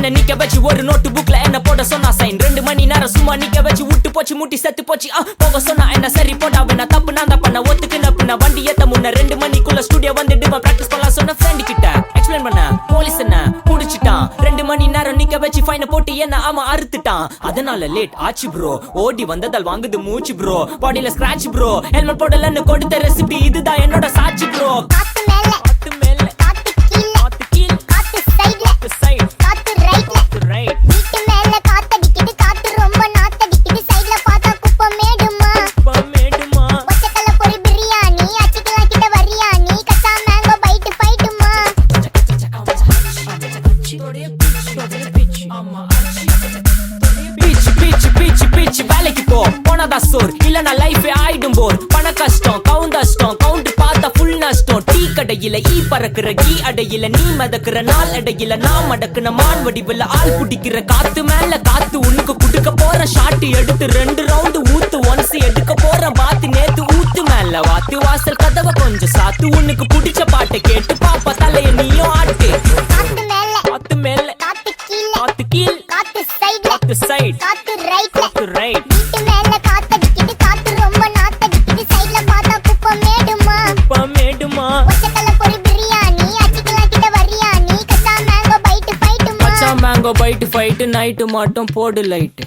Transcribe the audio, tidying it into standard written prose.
என்ன நிக்க வச்சு ஒரு நோட்டு புக்ல என்ன போட சொன்னா சைன் 2 மணி நேரம் சும்மா நிக்க வச்சு விட்டு போச்சு முட்டி செத்து போச்சு போக சொன்னா என்ன சரி போட்டா வேணா தப்பு நான் தான் பண்ண ஒத்துக்குன பின்ன வண்டி ஏத்த முன்ன 2 மணிக்குள்ள ஸ்டுடியோ வந்துட்டு பிராக்டிஸ் பண்ணலாம் சொன்ன ஃப்ரெண்ட் கிட்ட எக்ஸ்பிளைன் பண்ண போலீஸ் என்ன புடிச்சிட்டான் 2 மணி நேரம் நிக்க வச்சு ஃபைனை போட்டு என்ன அவன் அறுத்துட்டான் அதனால லேட் ஆச்சு ப்ரோ ஓடி வந்ததால் வாங்குது மூச்சு ப்ரோ பாடியில ஸ்கிராட்ச் ப்ரோ ஹெல்மெட் போடலன்னு கொடுத்த ரெசிபி இதுதான் என்னோட சாட்சி ப்ரோ காத்து மேல காத்து கீழ காத்து சைடு காத்து ரைட் வீட்டு மேல காத்தடிக்குது காத்து ரொம்ப நாத்தடிக்குது சைடுல பார்த்தா குப்பை மேடுமா ஒச்சக்கல்ல பொரி பிரியாணி அச்சிக்கலாம் கிட்ட வரியாணி கச்சா மேங்கோ பைட்டு ஃபைட்டுமா பிச்சு வேலைக்கு போ போனதா சோர் இல்லனா லைஃபே ஆயிடும் போர் பண கஷ்டம் கவுண்ட் பார்த்தா ஃபுல் நஷ்டம் டீ கடையில ஈ பறக்குற கீ அடையில நீ மதக்குற நாள் அடையில நான் மடக்குன மான் வடிவில் ஆள் குடிக்கிற காத்து மேல காத்து உனக்கு குடுக்க போற ஷாட் எடுத்து 2 ரவுண்டு ஊத்து ஒன்ஸ் எடுக்க போற பாத்து நேத்து ஊத்து மேல வாத்து வாசல் கதவை கொஞ்சம் சாத்து உனக்கு பிடிச்ச பாட்டை கேட்டு பாப்பா தலைய நீயும் ஆட்டு காத்து மேல காத்து கீழ காத்து சைடு காத்து ரைட் வீட்டு மேல காத்தடிக்குது காத்து ரொம்ப நாத்தடிக்குது சைடுல பார்த்தா குப்பை மேடுமா ஒச்சக்கல்ல பொரி பிரியாணி அச்சிக்கலாம் கிட்ட வரியாணி கச்சா மேங்கோ பைட்டு ஃபைட்டுமா மேங்கோ பைட்டு ஃபைட்டு நைட்டு மட்டும் போடு லைட்டு